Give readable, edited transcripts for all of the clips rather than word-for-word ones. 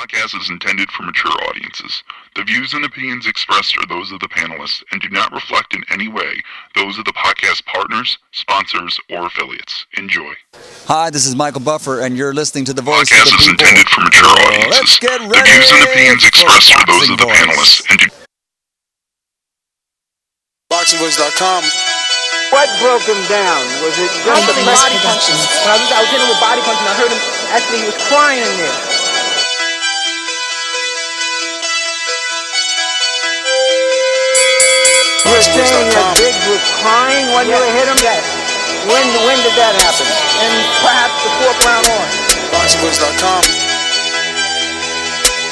podcast is intended for mature audiences. The views and opinions expressed are those of the panelists and do not reflect in any way those of the podcast partners, sponsors, or affiliates. Enjoy. Hi, this is Michael Buffer, and you're listening to the Voice Podcast of the is People. intended for mature audiences. Let's get ready. The views and opinions expressed are those of the panelists and do Thaboxingvoice.com. What broke him down? Was it just the body punching? When I was hitting him with body punching, I heard him, actually he was crying in there. You were saying that Biggs was crying when you hit him? Yes. When did that happen? And perhaps the fourth round on? Thaboxingvoice.com.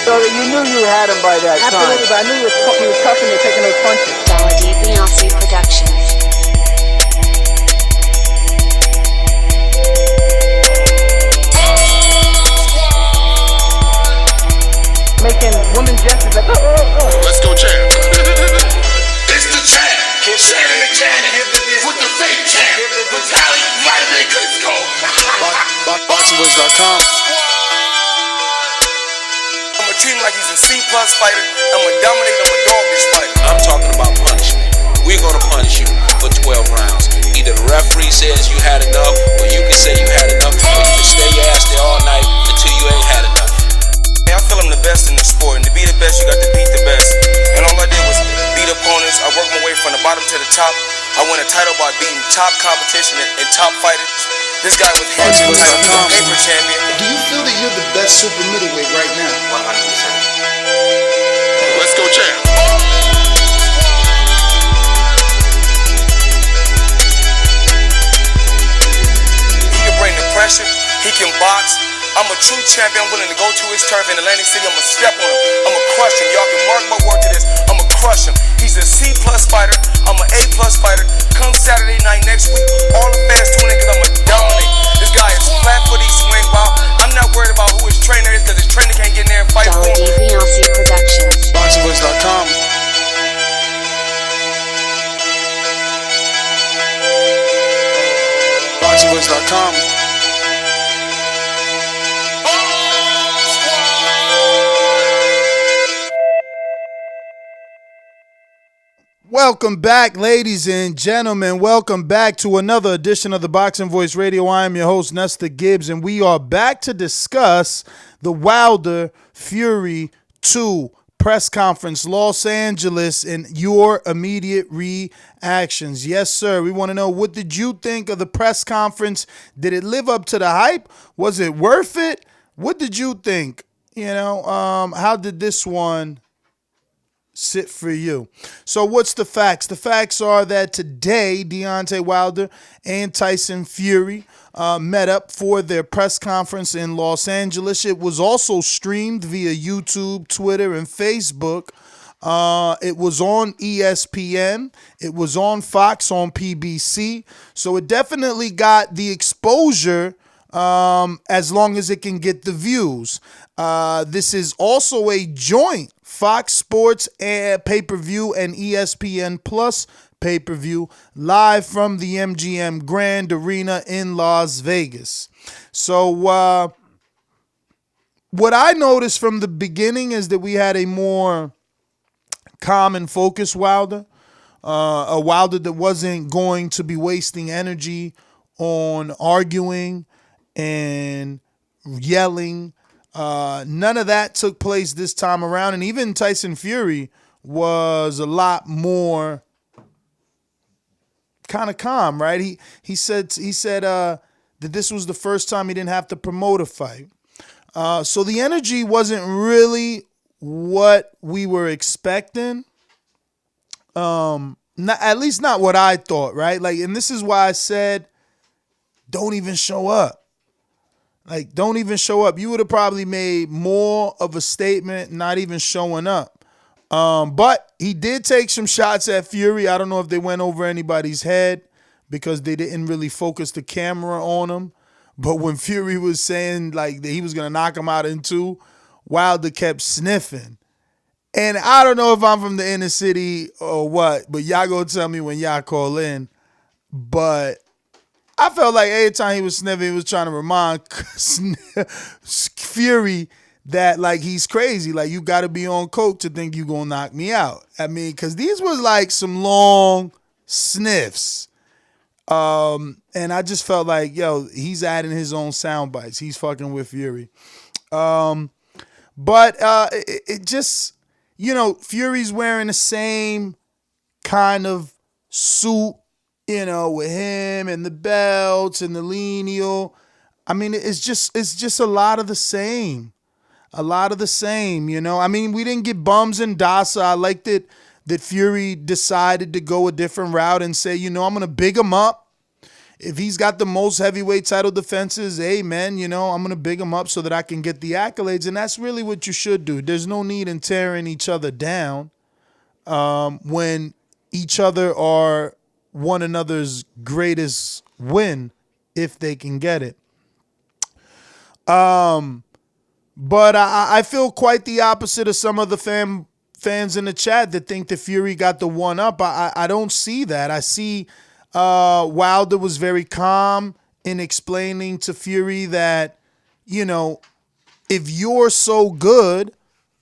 So that you knew you had him by that time. Absolutely, but I knew he was tough and taking those punches. Beyonce Productions. Making women gestures like, Let's go, champ. It's the champ. Shannon the champ. With the fake champ. Vitaly Vladimir Klitschko. Thaboxingvoice.com. I'ma treat him like he's a C-plus fighter. I'ma dominate, I'ma dog this fighter. I'm talking about punishment. We're gonna punish you for 12 rounds. Either the referee says you had enough, or you can say you had enough, or you can stay your ass there all night until you ain't had enough. I feel I'm the best in the sport, and to be the best, you got to beat the best. And all I did was beat opponents. I worked my way from the bottom to the top. I won a title by beating top competition and top fighters. This guy was handsome, he's a paper champion. Do you feel that you're the best super middleweight right now? 100%. Let's go, champ. He can bring the pressure. He can box. I'm a true champion. I'm willing to go to his turf in Atlantic City. I'ma step on him. I'ma crush him. Y'all can mark my word to this. I'ma crush him. He's a C-plus fighter. I'm an A-plus fighter. Come Saturday night next week, all the fans tune in because I'ma dominate. This guy is flat-footed, swing wild. I'm not worried about who his trainer is because his trainer can't get in there and fight for him. Beyonce Productions. Thaboxingvoice.com. Thaboxingvoice.com. Welcome back, ladies and gentlemen. Welcome back to another edition of the Boxing Voice Radio. I am your host, Nestor Gibbs, and we are back to discuss the Wilder Fury 2 press conference, Los Angeles, and your immediate reactions. Yes, sir. We want to know, what did you think of the press conference? Did it live up to the hype? Was it worth it? What did you think? How did this one sit for you? So what's the facts? The facts are that today Deontay Wilder and Tyson Fury met up for their press conference in Los Angeles. It was also streamed via YouTube, Twitter, and Facebook. It was on ESPN. It was on Fox, on PBC. So it definitely got the exposure as long as it can get the views. This is also a joint Fox Sports pay-per-view and ESPN Plus pay-per-view live from the MGM Grand Arena in Las Vegas. So what I noticed from the beginning is that we had a more calm and focused Wilder, a Wilder that wasn't going to be wasting energy on arguing and yelling. None of that took place this time around, and even Tyson Fury was a lot more kind of calm, right? He said that this was the first time he didn't have to promote a fight. So the energy wasn't really what we were expecting. At least not what I thought, right? And this is why I said, don't even show up. Don't even show up. You would have probably made more of a statement not even showing up. But he did take some shots at Fury. I don't know if they went over anybody's head because they didn't really focus the camera on him. But when Fury was saying that he was going to knock him out in two, Wilder kept sniffing. And I don't know if I'm from the inner city or what, but y'all go tell me when y'all call in. But I felt like every time he was sniffing, he was trying to remind Fury that like he's crazy. Like you got to be on coke to think you gonna knock me out. I mean, because these was like some long sniffs. And I just felt like, yo, he's adding his own sound bites. He's fucking with Fury. But it just, Fury's wearing the same kind of suit, with him and the belts and the lineal. I mean, it's just a lot of the same. A lot of the same, I mean, we didn't get bums in Dazn. I liked it that Fury decided to go a different route and say, I'm going to big him up. If he's got the most heavyweight title defenses, hey, man, I'm going to big him up so that I can get the accolades. And that's really what you should do. There's no need in tearing each other down when each other are one another's greatest win, if they can get it. But I feel quite the opposite of some of the fans in the chat that think that Fury got the one up. I don't see that. I see Wilder was very calm in explaining to Fury that, if you're so good,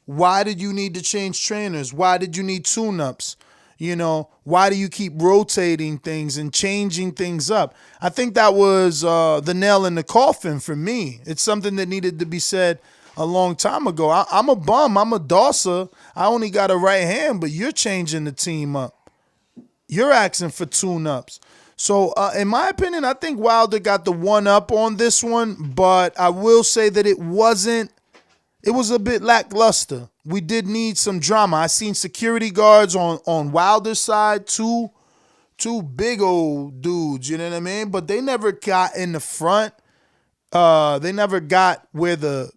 why did you need to change trainers? Why did you need tune-ups? Why do you keep rotating things and changing things up? I think that was the nail in the coffin for me. It's something that needed to be said a long time ago. I'm a bum. I'm a dosser. I only got a right hand, but you're changing the team up. You're asking for tune-ups. So, in my opinion, I think Wilder got the one up on this one, but I will say that it was a bit lackluster. We did need some drama. I seen security guards on Wilder's side, two big old dudes, you know what I mean? But they never got in the front. They never got where the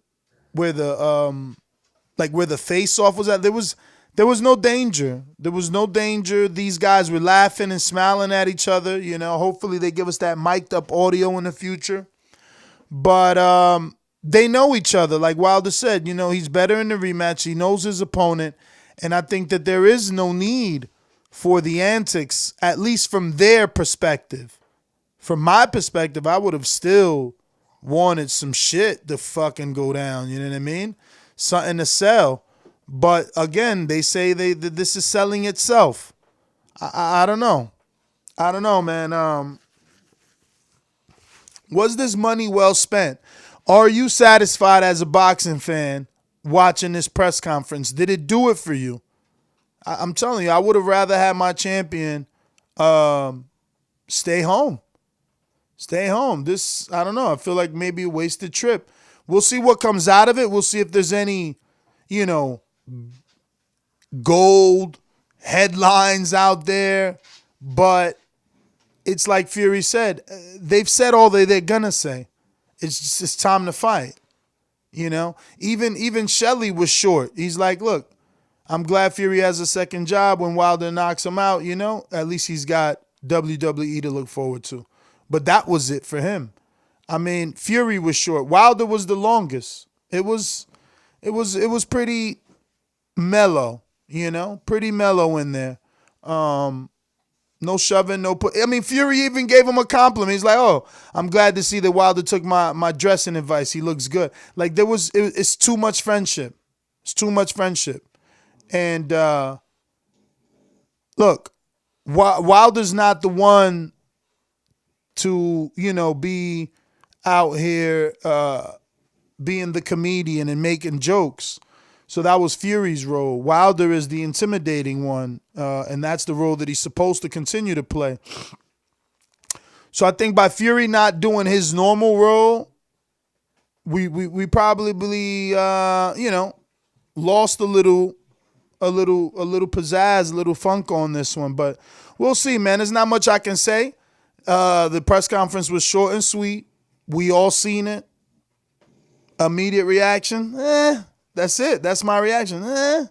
face off was at. There was no danger. There was no danger. These guys were laughing and smiling at each other. Hopefully they give us that mic'd up audio in the future. But they know each other. Like Wilder said, he's better in the rematch. He knows his opponent. And I think that there is no need for the antics, at least from their perspective. From my perspective, I would have still wanted some shit to fucking go down. You know what I mean? Something to sell. But again, they say that this is selling itself. I don't know. I don't know, man. Was this money well spent? Are you satisfied as a boxing fan watching this press conference? Did it do it for you? I'm telling you, I would have rather had my champion stay home. Stay home. This, I don't know. I feel like maybe a wasted trip. We'll see what comes out of it. We'll see if there's any, gold headlines out there. But it's like Fury said, they've said all they're going to say. It's time to fight. Even Shelley was short. He's like, look, I'm glad Fury has a second job when Wilder knocks him out, At least he's got WWE to look forward to. But that was it for him. I mean, Fury was short. Wilder was the longest. It was pretty mellow, pretty mellow in there. No shoving, no put. I mean, Fury even gave him a compliment. He's like, "Oh, I'm glad to see that Wilder took my dressing advice. He looks good." Like it's too much friendship. It's too much friendship. And look, Wilder's not the one to be out here being the comedian and making jokes. So that was Fury's role. Wilder is the intimidating one, and that's the role that he's supposed to continue to play. So I think by Fury not doing his normal role, we probably lost a little pizzazz, a little funk on this one. But we'll see, man. There's not much I can say. The press conference was short and sweet. We all seen it. Immediate reaction, that's it. That's my reaction. There's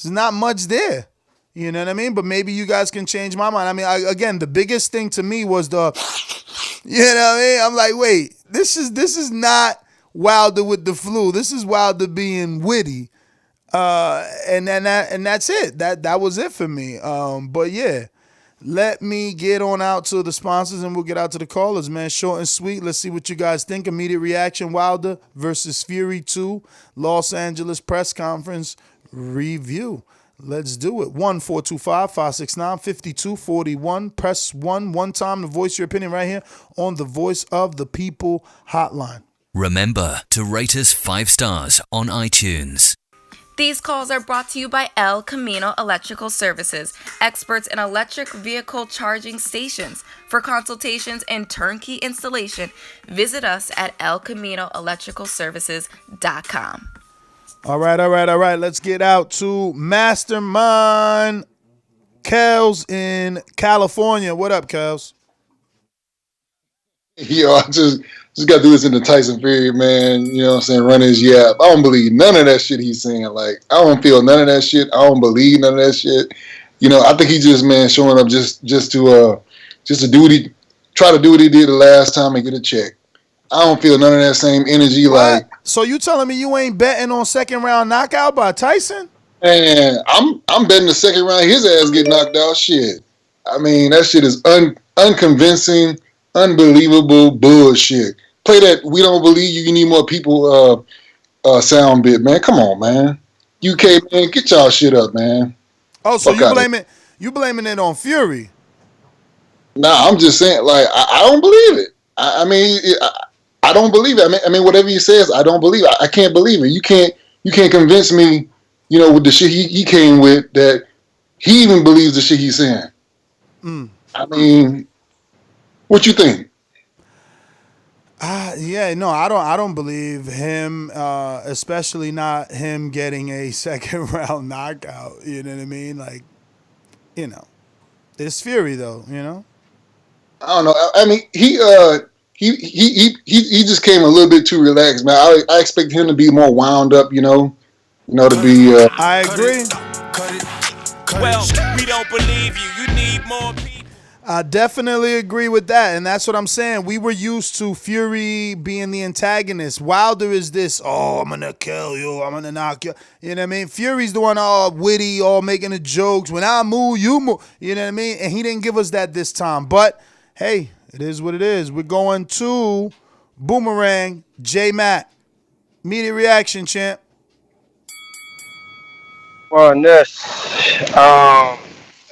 not much there. You know what I mean? But maybe you guys can change my mind. I mean, again, the biggest thing to me was you know what I mean? I'm like, wait, this is not Wilder with the flu. This is Wilder being witty. And that's it. That was it for me. But yeah, Let me get on out to the sponsors and we'll get out to the callers, man. Short and sweet. Let's see what you guys think. Immediate reaction, Wilder versus Fury 2, Los Angeles press conference review. Let's do it. 1-425-569-5241. Press 1 one time to voice your opinion right here on the Voice of the People hotline. Remember to rate us 5 stars on iTunes. These calls are brought to you by El Camino Electrical Services, experts in electric vehicle charging stations. For consultations and turnkey installation, visit us at elcaminoelectricalservices.com. All right. Let's get out to Mastermind Kels in California. What up, Kels? Yo, I just got to listen to Tyson Fury, man. You know what I'm saying? Run his yap. I don't believe none of that shit he's saying. Like, I don't feel none of that shit. I don't believe none of that shit. You know, I think he just, man, showing up just to do what he try to do what he did the last time and get a check. I don't feel none of that same energy. What? Like, so you telling me you ain't betting on second round knockout by Tyson? Man, I'm betting the second round his ass get knocked out. Shit. I mean, that shit is unconvincing, unbelievable bullshit. Play that "We Don't Believe You Need More People" sound bit, man. Come on, man. UK, man, get y'all shit up, man. Oh, so you blaming it on Fury? Nah, I'm just saying, like, I don't believe it. I mean, I don't believe it. I mean, whatever he says, I don't believe it. I can't believe it. You can't convince me, you know, with the shit he came with, that he even believes the shit he's saying. I mean, what you think? I don't believe him, especially not him getting a second round knockout. You know what I mean? Like, you know, it's Fury though. You know. I don't know. I mean, he just came a little bit too relaxed, man. I expect him to be more wound up, you know, to be. I agree. Well, we don't believe you. You need more people. I definitely agree with that, and that's what I'm saying. We were used to Fury being the antagonist. Wilder is this, oh, I'm going to kill you, I'm going to knock you. You know what I mean? Fury's the one all witty, all making the jokes. When I move, you move. You know what I mean? And he didn't give us that this time. But, hey, it is what it is. We're going to Boomerang, J-Mac. Immediate reaction, champ. Well, Ness,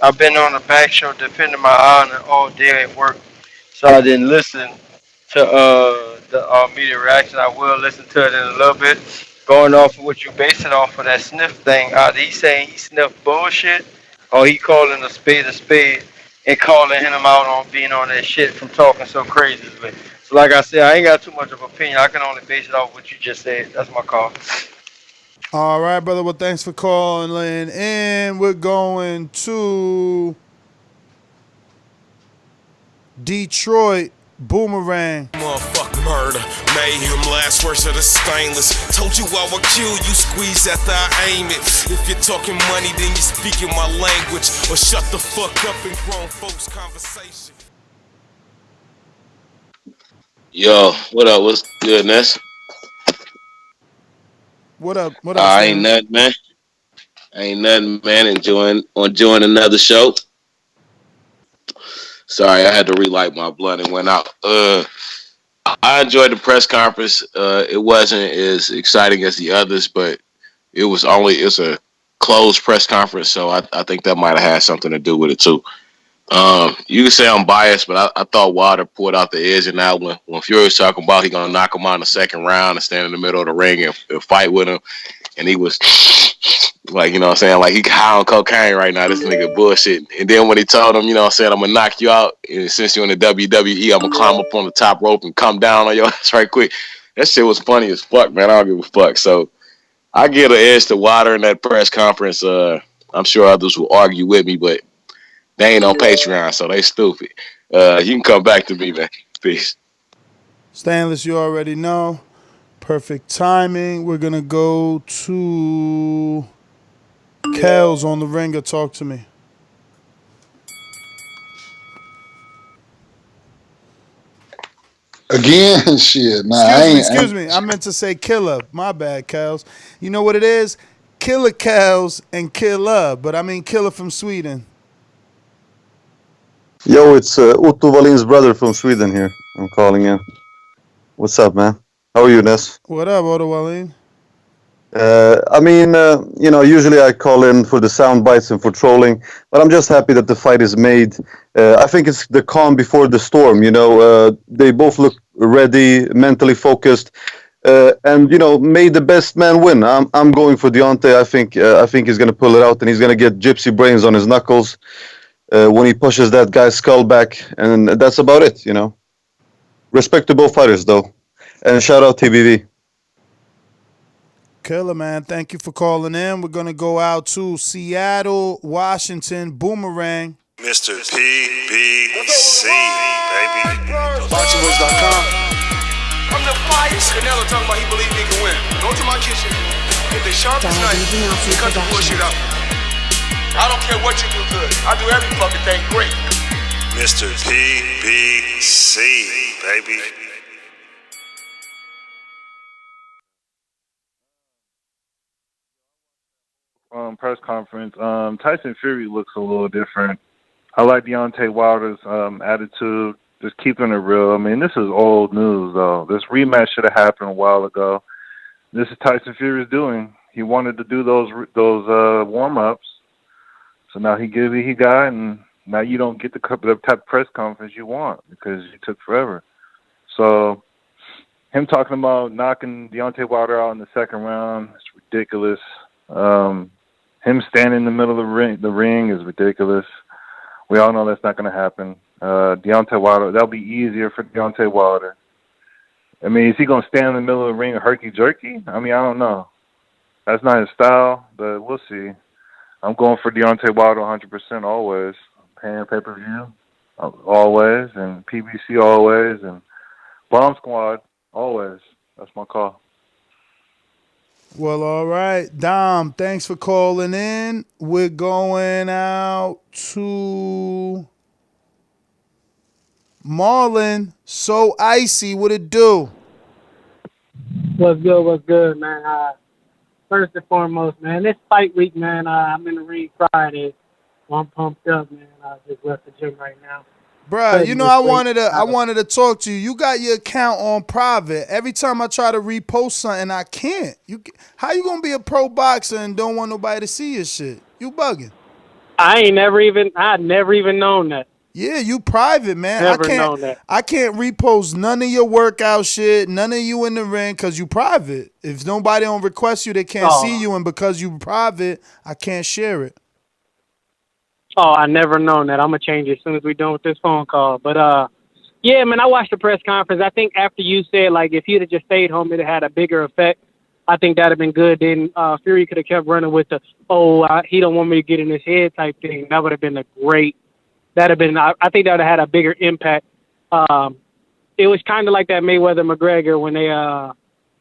I've been on a back show defending my honor all day at work, so I didn't listen to the media reaction. I will listen to it in a little bit. Going off of what you base it off of that sniff thing, either he saying he sniffed bullshit, or he calling a spade and calling him out on being on that shit from talking so crazily. So like I said, I ain't got too much of an opinion. I can only base it off what you just said. That's my call. All right, brother. Well, thanks for calling in. We're going to Detroit, Boomerang. Motherfuck murder, mayhem, last words of the stainless. Told you I would kill you, squeeze after I aim it. If you're talking money, then you speaking my language, or shut the fuck up in grown folks' conversation. Yo, what up? What's good, Ness? What up? Ain't nothing, man. Enjoying another show. Sorry, I had to relight my blunt and went out. I enjoyed the press conference. It wasn't as exciting as the others, but it's a closed press conference, so I think that might have had something to do with it too. You can say I'm biased, but I thought Wilder pulled out the edge in that one. When Fury was talking about he gonna knock him out in the second round and stand in the middle of the ring and fight with him, and he was like, you know what I'm saying, like he high on cocaine right now, this nigga bullshit. And then when he told him, you know what I'm saying, I'm gonna knock you out, and since you're in the WWE, I'm gonna climb up on the top rope and come down on your ass right quick. That shit was funny as fuck, man. I don't give a fuck. So I give an edge to Wilder in that press conference. I'm sure others will argue with me, but they ain't on Patreon, so they stupid. You can come back to me, man. Peace. Stanless, you already know. Perfect timing. We're going to go to Kels on the ringer. Talk to me. Again, shit. Nah, Excuse me. I meant to say Killer. My bad, Kels. You know what it is? Killer Kels and Killer, but I mean Killer from Sweden. Yo, it's Otto Wallin's brother from Sweden here. I'm calling in. What's up, man? How are you, Ness? What up, Otto Wallin? Usually I call in for the sound bites and for trolling, but I'm just happy that the fight is made. I think it's the calm before the storm. They both look ready, mentally focused, and may the best man win. I'm going for Deontay. I think he's gonna pull it out, and he's gonna get gypsy brains on his knuckles when he pushes that guy's skull back, and that's about it. Respect to both fighters, though, and shout out TBV. Killer, man. Thank you for calling in. We're going to go out to Seattle, Washington, Boomerang. Mr. PBC, baby. Boxingvoice.com. I'm the finest. Canelo talking about he believe he can win. Go to my kitchen, get the sharpest knife, and cut the bullshit out. I don't care what you do good. I do every fucking thing great. Mr. PBC, baby. Press conference. Tyson Fury looks a little different. I like Deontay Wilder's attitude, just keeping it real. I mean, this is old news, though. This rematch should have happened a while ago. This is Tyson Fury's doing. He wanted to do those warm-ups, so now he got, and now you don't get the type of press conference you want because you took forever. So him talking about knocking Deontay Wilder out in the second round is ridiculous. Him standing in the middle of the ring is ridiculous. We all know that's not going to happen. Deontay Wilder, that'll be easier for Deontay Wilder. I mean, is he going to stand in the middle of the ring herky-jerky? I mean, I don't know. That's not his style, but we'll see. I'm going for Deontay Wilder 100% always. Paying pay-per-view always, and PBC always, and Bomb Squad always. That's my call. Well, all right. Dom, thanks for calling in. We're going out to Marlon. So icy. What it do? What's good, man? First and foremost, man, this fight week, man, I'm in the ring Friday. I'm pumped up, man. I just left the gym right now. Bruh, I wanted to talk to you. You got your account on private. Every time I try to repost something, I can't. How you gonna be a pro boxer and don't want nobody to see your shit? You bugging. I'd never even known that. Yeah, you private, man. Never known that. I can't repost none of your workout shit, none of you in the ring, because you private. If nobody don't request you, they can't see you, and because you private, I can't share it. Oh, I never known that. I'm gonna change it as soon as we're done with this phone call. But yeah, man, I watched the press conference. I think after you said like if he'd have just stayed home, it'd have had a bigger effect. I think that'd have been good. Then Fury could have kept running with the he don't want me to get in his head type thing. That would have been that'd have been. I think that would have had a bigger impact. It was kind of like that Mayweather McGregor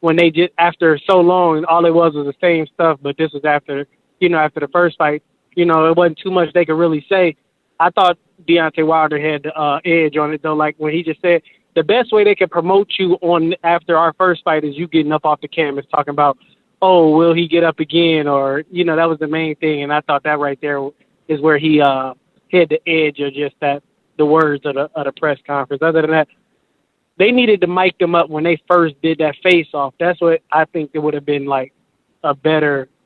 when they just after so long and all it was the same stuff. But this was after the first fight. It wasn't too much they could really say. I thought Deontay Wilder had the edge on it, though. Like when he just said, the best way they can promote you on after our first fight is you getting up off the canvas talking about, will he get up again? Or, that was the main thing. And I thought that right there is where he had the edge of just the words of the press conference. Other than that, they needed to mic them up when they first did that face-off. That's what I think it would have been like a better –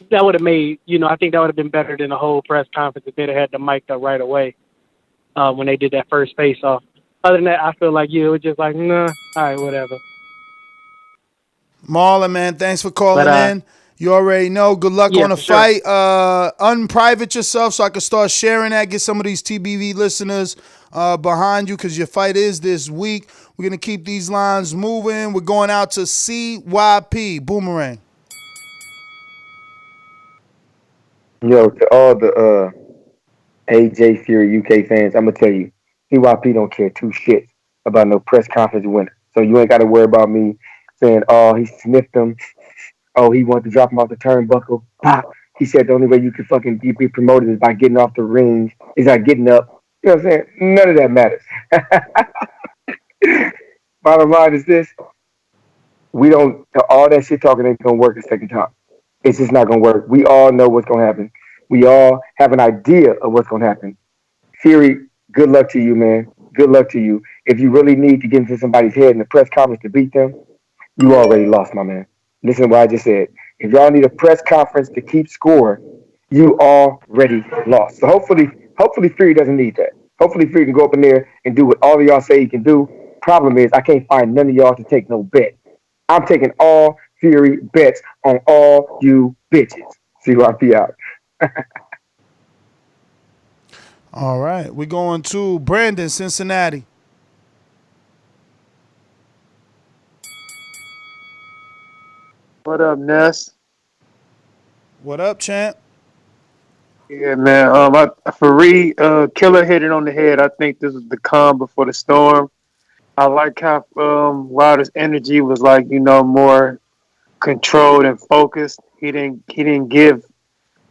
that would have made, I think that would have been better than the whole press conference if they'd have had the mic up right away when they did that first face-off. Other than that, I feel like it was just like, nah, all right, whatever. Marlon, man, thanks for calling in. You already know. Good luck on the fight. Unprivate yourself so I can start sharing that. Get some of these TBV listeners behind you because your fight is this week. We're going to keep these lines moving. We're going out to CYP. Boomerang. Yo, to all the AJ Fury UK fans, I'm gonna tell you, CYP don't care two shits about no press conference winner. So you ain't got to worry about me saying, he sniffed him. He wanted to drop him off the turnbuckle. He said the only way you can fucking be promoted is by getting off the ring, is by getting up. You know what I'm saying? None of that matters. Bottom line is this: all that shit talking ain't gonna work a second time. It's just not going to work. We all know what's going to happen. We all have an idea of what's going to happen. Fury Good luck to you, man. Good luck to you. If you really need to get into somebody's head in the press conference to beat them, you already lost, my man. Listen to what I just said. If y'all need a press conference to keep score, you already lost. So hopefully Fury doesn't need that. Hopefully Fury can go up in there and do what all of y'all say he can do. Problem is, I can't find none of y'all to take no bet. I'm taking all Fury bets on all you bitches. See who I be out. All right, we're going to Brandon, Cincinnati. What up, Ness? What up, champ? Yeah, man. Fareed, Killer hit it on the head. I think this was the calm before the storm. I like how Wilder's energy was like, more controlled and focused. He didn't give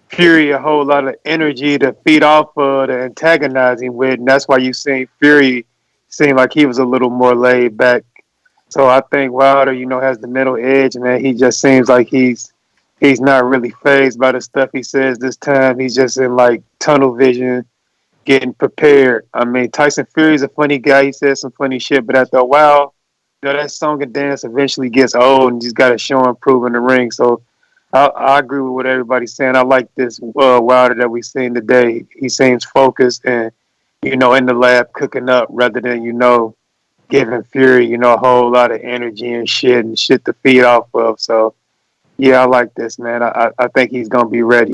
Fury a whole lot of energy to feed off of to antagonize him with, and that's why you seen Fury seem like he was a little more laid back. So I think Wilder, has the middle edge, and then he just seems like he's not really phased by the stuff he says this time. He's just in like tunnel vision, getting prepared. I mean, Tyson Fury's a funny guy. He says some funny shit, but after a while, that song and dance eventually gets old, and you just got to show and prove in the ring. So I agree with what everybody's saying. I like this Wilder that we've seen today. He seems focused and, in the lab cooking up rather than, giving Fury, a whole lot of energy and shit to feed off of. So, yeah, I like this, man. I think he's going to be ready.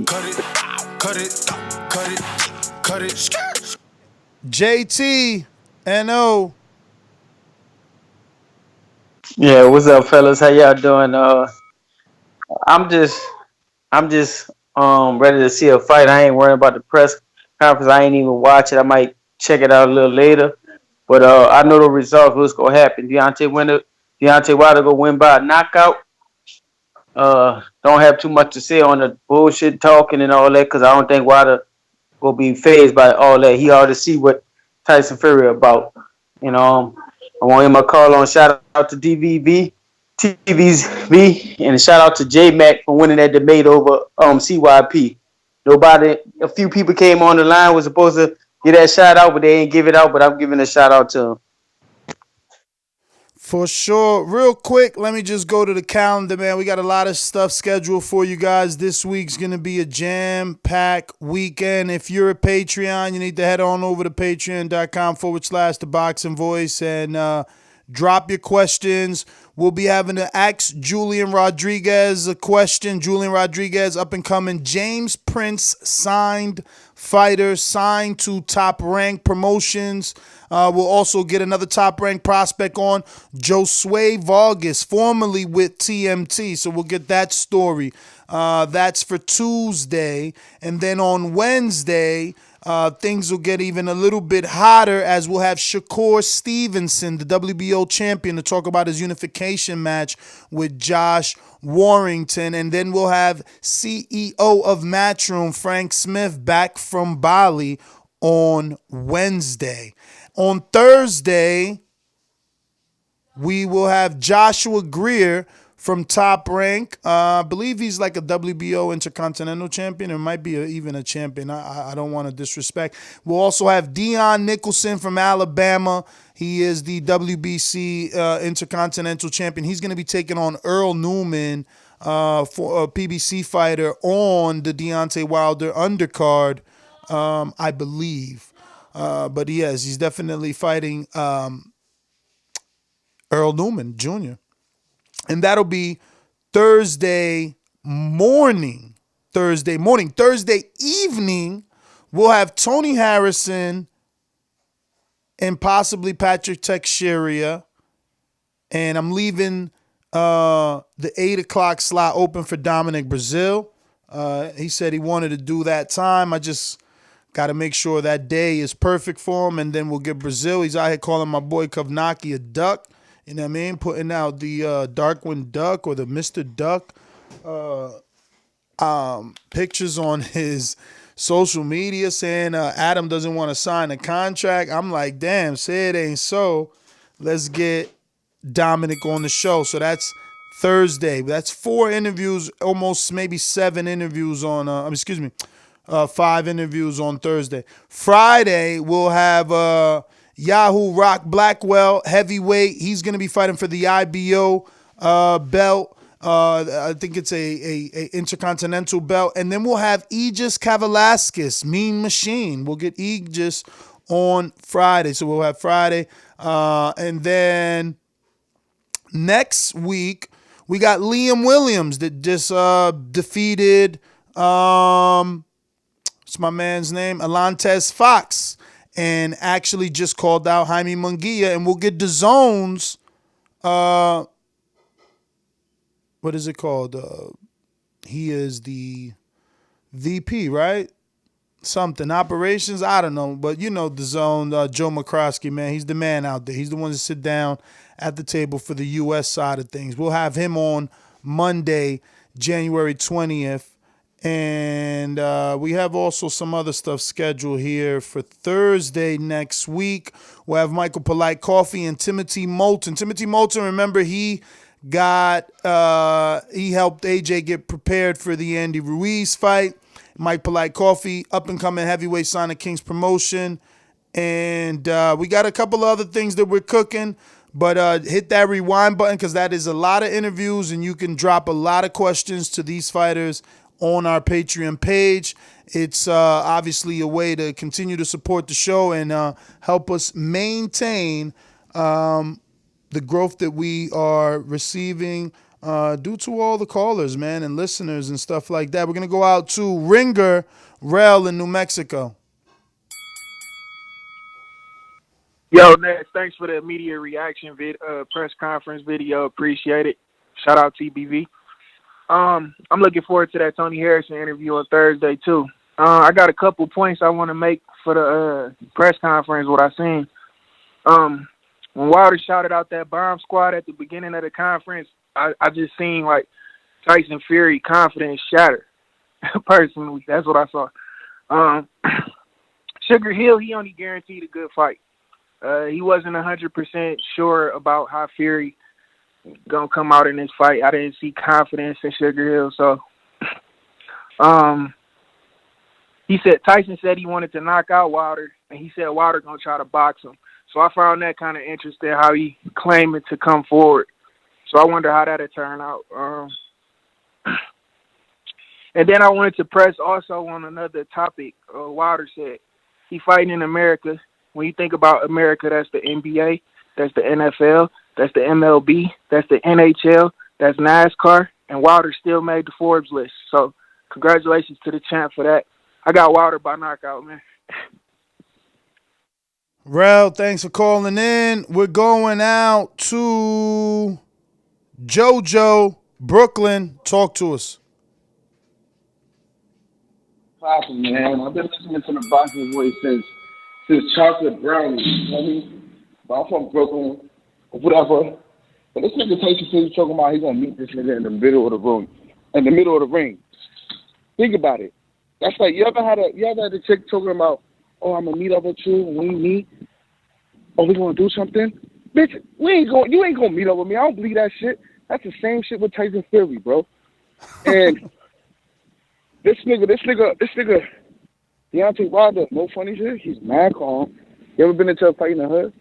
JT, NO. Yeah, what's up, fellas? How y'all doing? I'm just ready to see a fight. I ain't worrying about the press conference. I ain't even watch it. I might check it out a little later. But I know the results. What's gonna happen? Deontay Wilder gonna win by a knockout. Don't have too much to say on the bullshit talking and all that because I don't think Wilder will be phased by all that. He ought to see what Tyson Fury about. I want him to call on. Shout out to DVB, TVV, and shout out to J Mac for winning that debate over CYP. A few people came on the line was supposed to get that shout out, but they ain't give it out. But I'm giving a shout out to him. For sure. Real quick, let me just go to the calendar, man. We got a lot of stuff scheduled for you guys. This week's going to be a jam-packed weekend. If you're a Patreon, you need to head on over to patreon.com/theboxingvoice and drop your questions. We'll be having to ask Julian Rodriguez a question. Julian Rodriguez, up and coming. James Prince signed fighter, signed to Top Rank Promotions. We'll also get another Top Rank prospect on, Josue Vargas, formerly with TMT. So we'll get that story. That's for Tuesday. And then on Wednesday, things will get even a little bit hotter as we'll have Shakur Stevenson, the WBO champion, to talk about his unification match with Josh Warrington. And then we'll have CEO of Matchroom, Frank Smith, back from Bali on Wednesday. On Thursday, we will have Joshua Greer from Top Rank. I believe he's like a WBO Intercontinental Champion. Or might be even a champion. I don't want to disrespect. We'll also have Dion Nicholson from Alabama. He is the WBC Intercontinental Champion. He's going to be taking on Earl Newman for a PBC fighter on the Deontay Wilder undercard, I believe. But he's definitely fighting Earl Newman Jr. And that'll be Thursday morning. Thursday evening, we'll have Tony Harrison and possibly Patrick Teixeira. And I'm leaving the 8 o'clock slot open for Dominic Brazil. He said he wanted to do that time. I just got to make sure that day is perfect for him, and then we'll get Brazil. He's out here calling my boy Kovnacki a duck. You know what I mean? Putting out the Darkwing Duck or the Mr. Duck pictures on his social media saying Adam doesn't want to sign a contract. I'm like, damn, say it ain't so. Let's get Dominic on the show. So that's Thursday. That's 4 interviews, almost maybe 7 interviews on, 5 interviews on Thursday. Friday, we'll have Yahoo Rock Blackwell, heavyweight. He's going to be fighting for the IBO belt. I think it's a intercontinental belt. And then we'll have Aegis Kavalaskis, Mean Machine. We'll get Aegis on Friday. So we'll have Friday. And then next week, we got Liam Williams that just defeated, what's my man's name? Alantez Fox. And actually just called out Jaime Munguia. And we'll get DAZN's, what is it called? He is the VP, right? Something. Operations, I don't know. But you know DAZN, Joe McCroskey, man. He's the man out there. He's the one to sit down at the table for the U.S. side of things. We'll have him on Monday, January 20th. And we have also some other stuff scheduled here for Thursday next week. We'll have Michael Polite Coffee and Timothy Moulton. Timothy Moulton, remember, he helped AJ get prepared for the Andy Ruiz fight. Mike Polite Coffee, up-and-coming heavyweight Sonic Kings promotion. And we got a couple of other things that we're cooking. But hit that rewind button because that is a lot of interviews, and you can drop a lot of questions to these fighters on our Patreon page. It's obviously a way to continue to support the show and help us maintain the growth that we are receiving due to all the callers, man, and listeners and stuff like that. We're going to go out to Ringer Rel in New Mexico. Yo, Nets, thanks for the immediate reaction press conference video. Appreciate it. Shout out TBV. I'm looking forward to that Tony Harrison interview on Thursday, too. I got a couple points I want to make for the press conference, what I seen. When Wilder shouted out that bomb squad at the beginning of the conference, I just seen, like, Tyson Fury confidence shatter. Personally, that's what I saw. Sugar Hill, he only guaranteed a good fight. He wasn't 100% sure about how Fury gonna come out in this fight. I didn't see confidence in Sugar Hill, so Tyson said he wanted to knock out Wilder, and he said Wilder gonna try to box him. So I found that kind of interesting how he claiming to come forward. So I wonder how that'll turn out. And then I wanted to press also on another topic. Wilder said he fighting in America. When you think about America, that's the NBA, that's the NFL, that's the MLB, that's the NHL, that's NASCAR, and Wilder still made the Forbes list. So congratulations to the champ for that. I got Wilder by knockout, man. Rel, thanks for calling in. We're going out to JoJo, Brooklyn. Talk to us. Poppin', man. I've been listening to the Boxing Voice since Chocolate Brownie. You know what I mean? But I'm from Brooklyn, or whatever. But this nigga Tyson Fury talking about he's gonna meet this nigga in the middle of the room, in the middle of the ring. Think about it. That's like you ever had a chick talking about, oh, I'm gonna meet up with you when we meet. Oh, we gonna do something? Bitch, you ain't gonna meet up with me. I don't believe that shit. That's the same shit with Tyson Fury, bro. And this nigga, Deontay Wilder, no funny shit. He's mad calm. You ever been into a fight in the hood?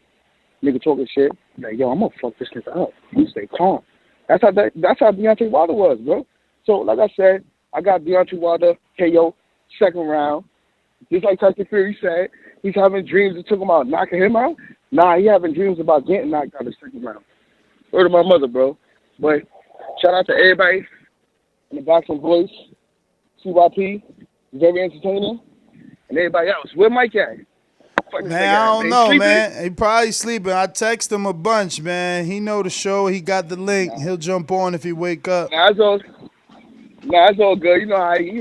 Nigga talking shit. Like, yo, I'm gonna fuck this nigga up. You stay calm. That's how Deontay Wilder was, bro. So, like I said, I got Deontay Wilder KO second round. Just like Tyson Fury said, he's having dreams that took him out knocking him out. Nah, he having dreams about getting knocked out the second round. Word of my mother, bro. But shout out to everybody in the Boxing Voice, CYP, very entertaining, and everybody else. Where Mike at? Man, I don't know, man. He probably sleeping. I text him a bunch, man. He know the show. He got the link. He'll jump on if he wake up. It's all good. You know how he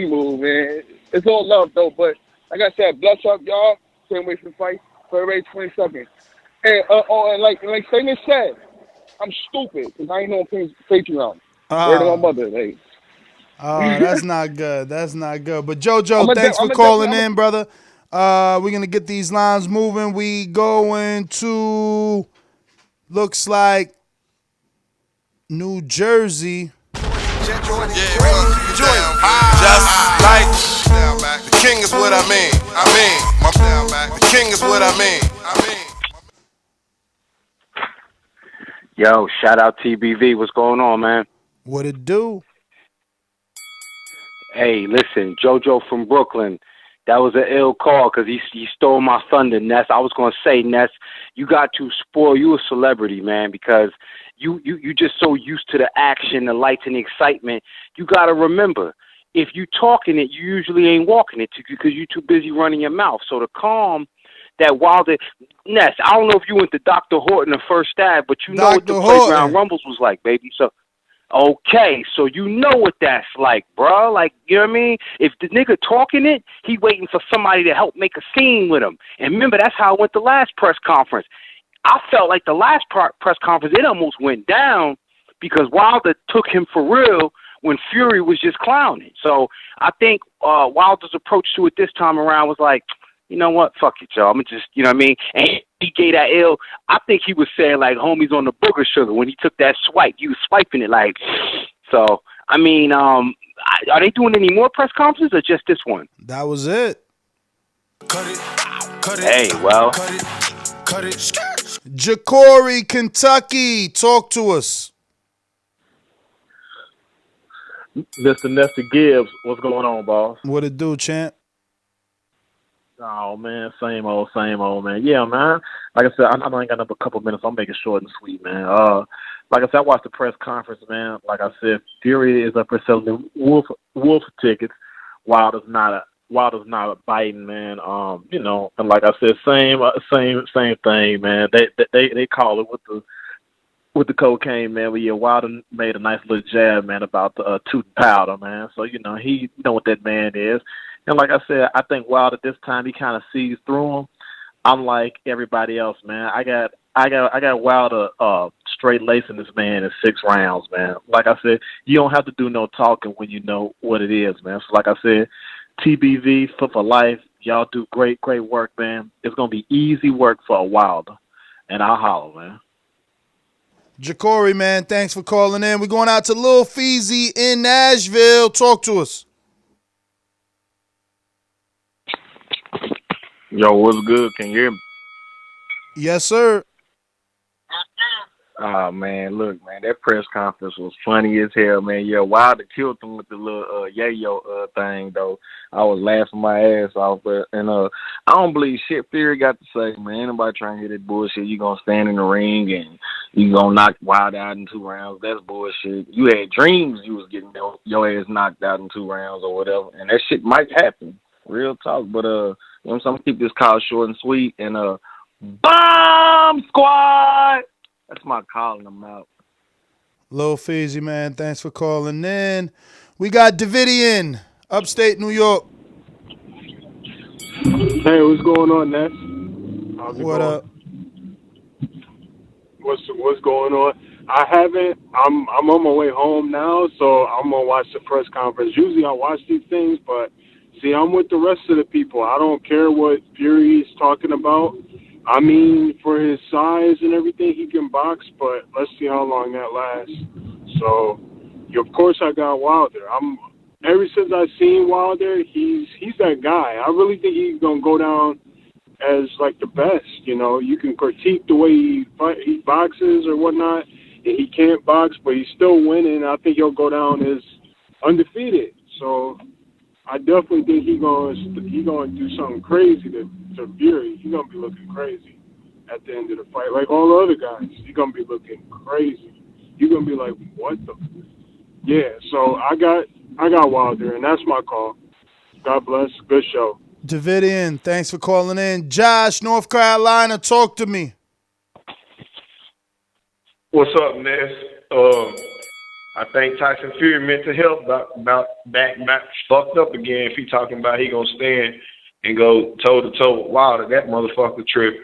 move, man. It's all love though. But like I said, bless up, y'all. Can't wait for the fight. February 22nd. And like Satan said, I'm stupid because I ain't on Patreon. Word of my mother, like. Oh, that's not good. That's not good. But JoJo, thanks for calling in, brother. We're going to get these lines moving. We going to, looks like, New Jersey. Just like what I mean. My down, Mac. The king is what I mean. Yo, shout out TBV. What's going on, man? What it do? Hey, listen, JoJo from Brooklyn. That was an ill call because he stole my thunder, Ness. I was going to say, Ness, you got to spoil. You a celebrity, man, because you just so used to the action, the lights, and the excitement. You got to remember, if you talking it, you usually ain't walking it because you're too busy running your mouth. So the calm that Wilder, Ness, I don't know if you went to Dr. Horton the first stab, but you know what the Playground Rumbles was like, baby. So, okay, so you know what that's like, bro. Like, you know what I mean? If the nigga talking it, he waiting for somebody to help make a scene with him. And remember, that's how it went the last press conference. I felt like the last press conference, it almost went down because Wilder took him for real when Fury was just clowning. So I think Wilder's approach to it this time around was like, you know what? Fuck it, y'all. I'm just, you know what I mean? And he gave that ill. I think he was saying, like, homies on the booger sugar when he took that swipe. He was swiping it like, so, I mean, are they doing any more press conferences or just this one? That was it. Hey, well. Jacory, Kentucky, talk to us. Mr. Nestor Gibbs, what's going on, boss? What it do, champ? Oh, man, same old, man. Yeah, man. Like I said, I know I ain't got another couple minutes. I'll make it short and sweet, man. Like I said, I watched the press conference, man. Like I said, Fury is up for selling the Wolf tickets. Wilder's not biting, man. You know, and like I said, same thing, man. They call it with the cocaine, man. But yeah, Wilder made a nice little jab, man, about the tooth powder, man. So you know he know what that man is. And like I said, I think Wilder this time he kind of sees through him. Unlike everybody else, man. I got Wilder straight lacing this man in 6 rounds, man. Like I said, you don't have to do no talking when you know what it is, man. So like I said, TBV for life. Y'all do great work, man. It's gonna be easy work for a Wilder, and I'll holler, man. Jacory, man, thanks for calling in. We're going out to Lil Feezy in Nashville. Talk to us. Yo, what's good? Can you hear me? Yes, sir. Oh, man, look, man, that press conference was funny as hell, man. Yeah, Wilder killed him with the little yayo thing, though. I was laughing my ass off, but I don't believe shit Fury got to say, man. Anybody trying to hear that bullshit, you gonna stand in the ring and you gonna knock Wilder out in 2 rounds. That's bullshit. You had dreams you was getting your ass knocked out in 2 rounds or whatever, and that shit might happen. Real talk, but you know what I'm saying? I'm gonna keep this call short and sweet, and Bomb Squad. That's my calling them out. Lil Feezy, man, thanks for calling in. We got Davidian, upstate New York. Hey, what's going on, Ness? How's it what going? Up? What's going on? I haven't. I'm on my way home now, so I'm gonna watch the press conference. Usually I watch these things, but see, I'm with the rest of the people. I don't care what Fury's talking about. I mean, for his size and everything, he can box, but let's see how long that lasts. So, of course, I got Wilder. Ever since I've seen Wilder, he's that guy. I really think he's gonna go down as like the best. You know, you can critique the way he boxes or whatnot, and he can't box, but he's still winning. I think he'll go down as undefeated. So, I definitely think he's gonna do something crazy to Fury. He's gonna be looking crazy at the end of the fight, like all the other guys. He's gonna be looking crazy. You're gonna be like, what the? Yeah. So I got Wilder, and that's my call. God bless. Good show. Davidian, thanks for calling in. Josh, North Carolina, talk to me. What's up, Ness? I think Tyson Fury mental health about back fucked up again. If he talking about he gonna stand and go toe to toe with Wilder, that motherfucker tripping.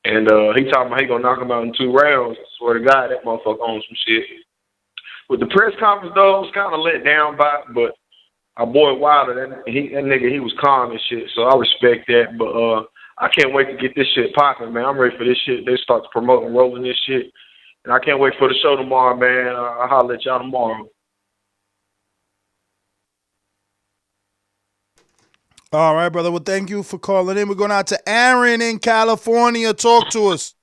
And he talking about he gonna knock him out in 2 rounds. I swear to God, that motherfucker owns some shit. With the press conference though, I was kind of let down by it, but our boy Wilder, that nigga, he was calm and shit, so I respect that. But I can't wait to get this shit popping, man. I'm ready for this shit. They start to promote and rolling this shit. And I can't wait for the show tomorrow, man. I'll holler at y'all tomorrow. All right, brother. Well, thank you for calling in. We're going out to Aaron in California. Talk to us.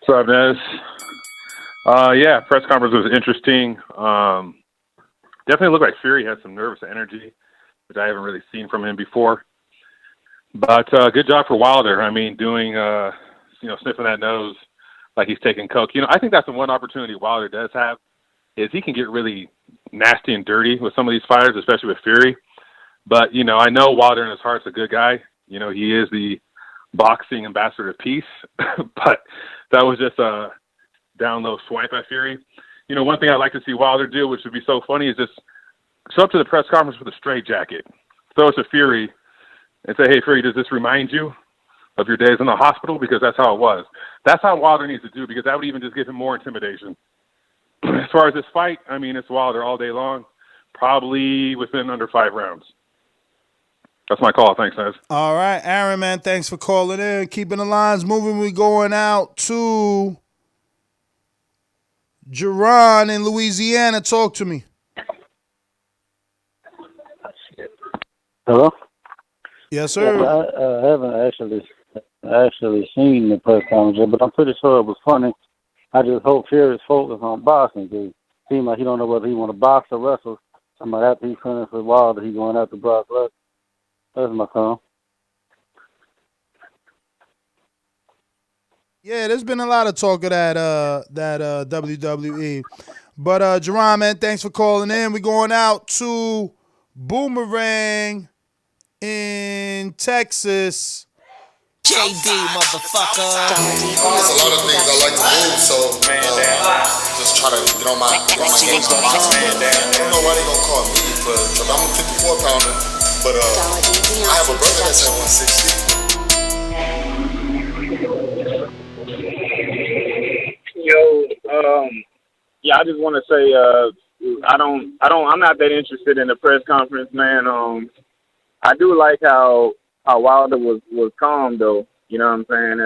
What's up, Nez? Yeah, press conference was interesting. Definitely looked like Fury had some nervous energy, which I haven't really seen from him before. But good job for Wilder. I mean, doing, sniffing that nose like he's taking coke. I think that's the one opportunity Wilder does have is he can get really nasty and dirty with some of these fighters, especially with Fury. But, I know Wilder in his heart's a good guy. He is the boxing ambassador of peace. But that was just a down low swipe at Fury. One thing I'd like to see Wilder do, which would be so funny, is just show up to the press conference with a straight jacket, throw it to Fury, and say, hey, Fury, does this remind you of your days in the hospital? Because that's how it was. That's how Wilder needs to do, because that would even just give him more intimidation. As far as this fight, I mean, it's Wilder all day long, probably within under 5 rounds. That's my call. Thanks, guys. All right, Aaron, man, thanks for calling in. Keeping the lines moving. We're going out to Jerron in Louisiana. Talk to me. Hello? Yes, sir. I haven't actually seen the press conference, but I'm pretty sure it was funny. I just hope Fury's focused on boxing, because it seems like he don't know whether he want to box or wrestle. Somebody after he finished with Wilder, he going after Brock Lesnar. That's my call. Yeah, there's been a lot of talk of that WWE. But Jerron, man, thanks for calling in. We're going out to Boomerang in Texas. JD, motherfucker. There's a lot of things I like to do, so just try to get on my game. I don't know why they gonna call me because I'm a 54-pounder, but I have a brother that's at 160. Yeah, I just want to say, I'm not that interested in the press conference, man. I do like how Wilder was calm though. You know what I'm saying?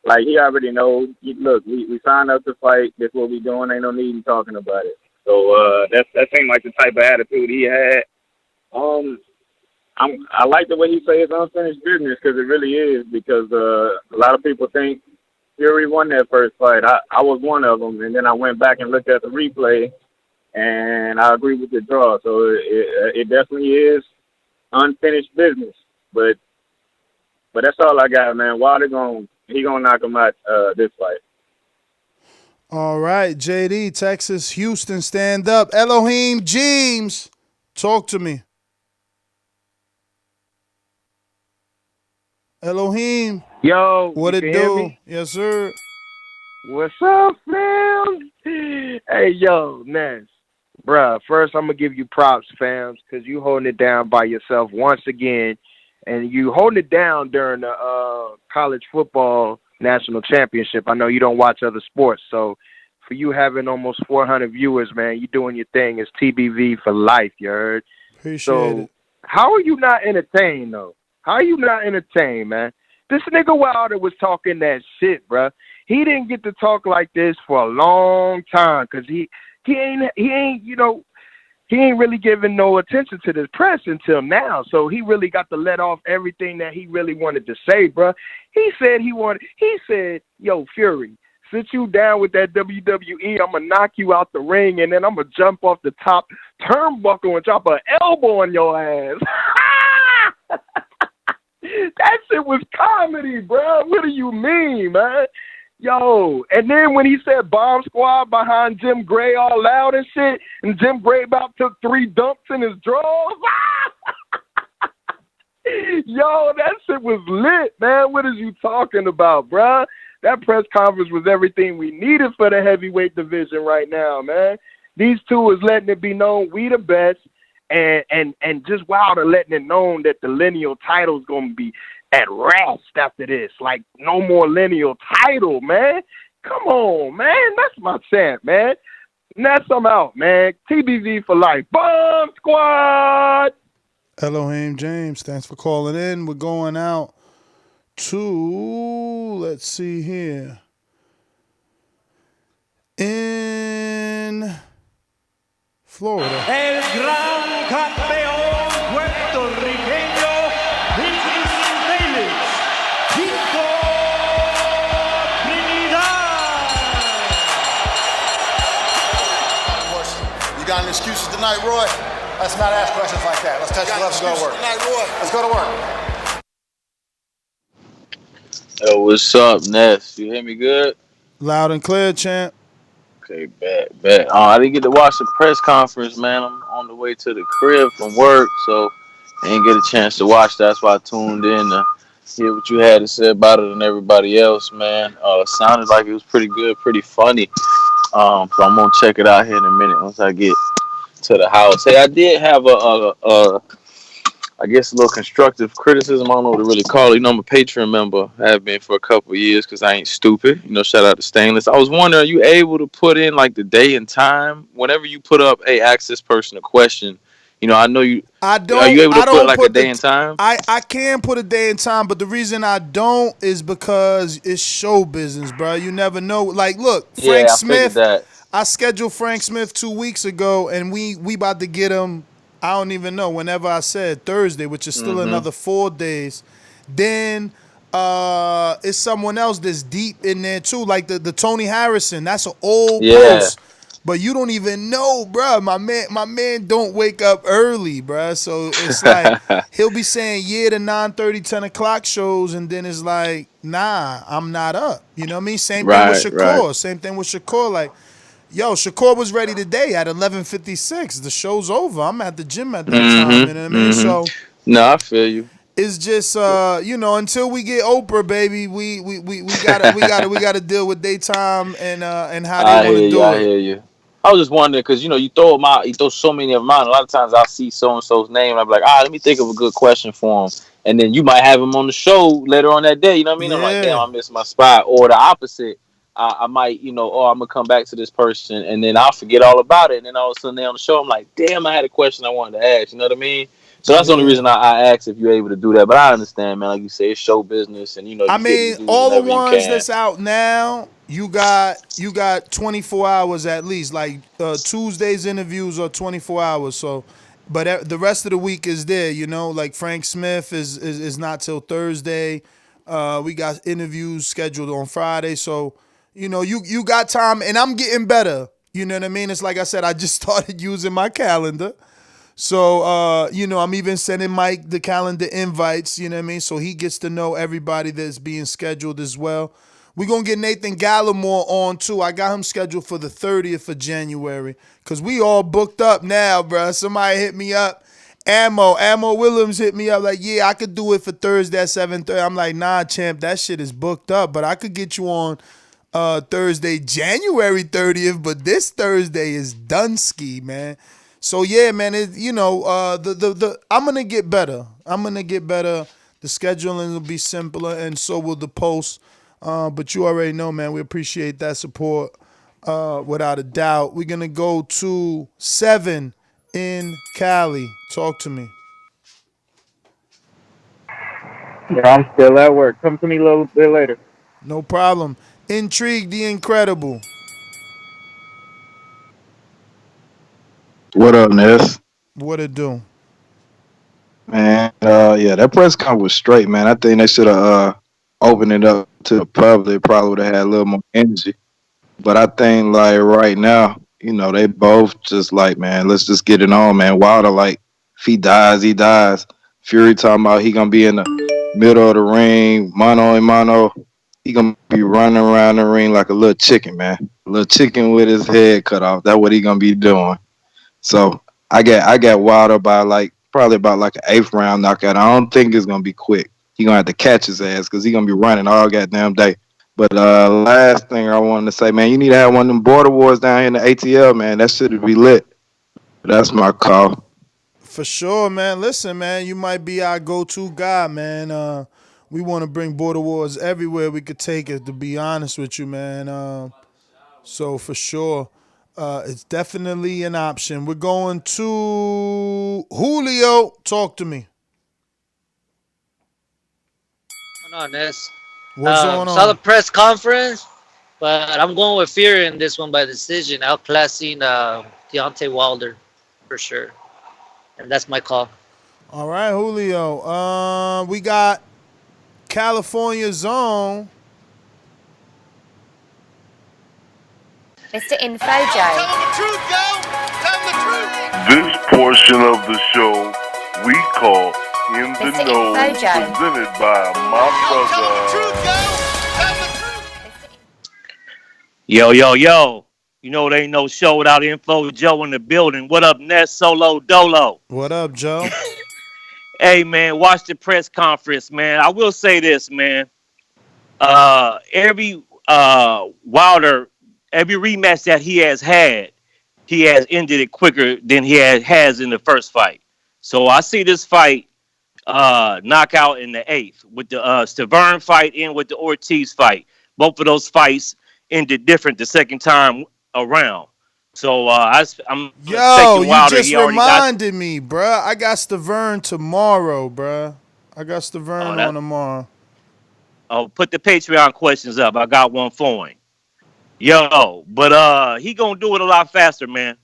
Like he already knows. Look, we signed up to fight. That's what we doing. Ain't no need in talking about it. So that seemed like the type of attitude he had. I like the way he says it's unfinished business, because it really is. Because a lot of people think Fury won that first fight. I was one of them, and then I went back and looked at the replay, and I agree with the draw. So it definitely is unfinished business. But that's all I got, man. Wilder gonna knock him out this fight. All right, JD, Texas, Houston, stand up. Elohim James, talk to me. Elohim. Yo, what it do? do? Yes, sir. What's up, fam? Hey, yo, Ness. Bruh, first I'm going to give you props, fams, because you holding it down by yourself once again. And you holding it down during the college football national championship. I know you don't watch other sports, so for you having almost 400 viewers, man, you doing your thing. It's TBV for life, you heard? Appreciate it. How are you not entertained, though? How are you not entertained, man? This nigga Wilder was talking that shit, bruh. He didn't get to talk like this for a long time, because he ain't really giving no attention to this press until now. So he really got to let off everything that he really wanted to say, bruh. He said, yo, Fury, sit you down with that WWE, I'm going to knock you out the ring, and then I'm going to jump off the top turnbuckle and drop an elbow on your ass. That shit was comedy, bro. What do you mean, man? Yo, and then when he said bomb squad behind Jim Gray all loud and shit, and Jim Gray about took 3 dumps in his drawers. Yo, that shit was lit, man. What is you talking about, bruh? That press conference was everything we needed for the heavyweight division right now, man. These two is letting it be known we the best. And just Wilder letting it known that the lineal title's gonna be at rest after this. Like, no more lineal title, man. Come on, man. That's my champ, man. And that's I'm out, man. TBV for life. Bomb Squad! Elohim James, thanks for calling in. We're going out to, let's see here, in Florida. got any excuses tonight, Roy? Let's not ask questions like that. Let's touch the gloves and go to work. Tonight, Roy? Let's go to work. Yo, what's up, Ness? You hear me good? Loud and clear, champ. Okay, bet. I didn't get to watch the press conference, man. I'm on the way to the crib from work, so I didn't get a chance to watch that. That's why I tuned in to hear what you had to say about it and everybody else, man. Sounded like it was pretty good, pretty funny. So I'm gonna check it out here in a minute once I get to the house. Hey, I did have I guess a little constructive criticism. I don't know what to really call it. You know, I'm a Patreon member. I have been for a couple of years because I ain't stupid. You know, shout out to Stainless. I was wondering, are you able to put in like the day and time whenever you put up, hey, ask this person a question? You know, I know you. Are you able to put like a day and time? I can put a day and time, but the reason I don't is because it's show business, bro. You never know. Like, look, Frank Smith. I scheduled Frank Smith 2 weeks ago, and we about to get him. I don't even know. Whenever I said Thursday, which is still another 4 days, then it's someone else that's deep in there too, like the Tony Harrison. That's an old post, but you don't even know, bro. My man don't wake up early, bro. So it's like he'll be saying to 9:30, 10 o'clock shows, and then it's like, nah, I'm not up. You know what I mean? Same thing with Shakur. Right. Same thing with Shakur. Like, yo, Shakur was ready today at 11:56. The show's over. I'm at the gym at that time. You know what I mean? So no, I feel you. It's just you know, until we get Oprah, baby, we gotta deal with daytime and how they want to do it. I hear you. I was just wondering because you know you throw so many of mine. A lot of times I'll see so and so's name and I'm like, let me think of a good question for him, and then you might have him on the show later on that day. You know what I mean? I'm like, damn, I missed my spot. Or the opposite. I might, I'm gonna come back to this person and then I'll forget all about it. And then all of a sudden they're on the show. I'm like, damn, I had a question I wanted to ask. You know what I mean? So that's the only reason I asked if you're able to do that. But I understand, man. Like you say, it's show business, and you I mean, all the ones that's out now, you got 24 hours at least. Like Tuesday's interviews are 24 hours. So, but the rest of the week is there. You know, like Frank Smith is not till Thursday. We got interviews scheduled on Friday. So, you know, you got time, and I'm getting better. You know what I mean? It's like I said, I just started using my calendar. So, I'm even sending Mike the calendar invites, you know what I mean? So he gets to know everybody that's being scheduled as well. We're going to get Nathan Gallimore on, too. I got him scheduled for the 30th of January because we all booked up now, bro. Somebody hit me up. Ammo Williams hit me up like, yeah, I could do it for Thursday at 7:30. I'm like, nah, champ, that shit is booked up, but I could get you on Thursday, January 30th, but this Thursday is Dunsky, man. So yeah, man, I'm gonna get better. The scheduling will be simpler, and so will the posts. But you already know, man, we appreciate that support without a doubt. We're gonna go to 7 in Cali. Talk to me. Yeah, I'm still at work. Come to me a little bit later. No problem. Intrigue the Incredible. What up, Ness? What it do? Man, that press conference was straight, man. I think they should have opened it up to the public. Probably would have had a little more energy. But I think, like, right now, they both just like, man, let's just get it on, man. Wilder, like, if he dies, he dies. Fury talking about he going to be in the middle of the ring, mano a mano. He going to be running around the ring like a little chicken, man. A little chicken with his head cut off. That's what he going to be doing. So I got Wilder by probably about like an 8th round knockout. I don't think it's gonna be quick. He gonna have to catch his ass because he gonna be running all goddamn day. But last thing I wanted to say, man, you need to have one of them border wars down here in the ATL, man. That shit would be lit. That's my call. For sure, man. Listen, man, you might be our go-to guy, man. We want to bring border wars everywhere we could take it. To be honest with you, man. So for sure. It's definitely an option. We're going to Julio. Talk to me. What's going on, Ness? What's going on? Saw the press conference, but I'm going with Fury in this one by decision, outclassing Deontay Wilder for sure. And that's my call. All right, Julio. We got California Zone. Mr. Info Joe. Tell them the truth, yo! Tell them the truth! portion of the show we call In the Know, presented by my brother. Yo. You know, there ain't no show without Info Joe in the building. What up, Ness Solo Dolo? What up, Joe? Hey, man, watch the press conference, man. I will say this, man. Every Wilder, every rematch that he has had, he has ended it quicker than he has in the first fight. So I see this fight knockout in the 8th with the Stavern fight and with the Ortiz fight. Both of those fights ended different the second time around. So I'm Yo, taking you Wilder. just reminded me, bruh. I got Stavern tomorrow, bruh. I got Stavern on tomorrow. Oh, put the Patreon questions up. I got one for him. Yo, but he gonna do it a lot faster, man.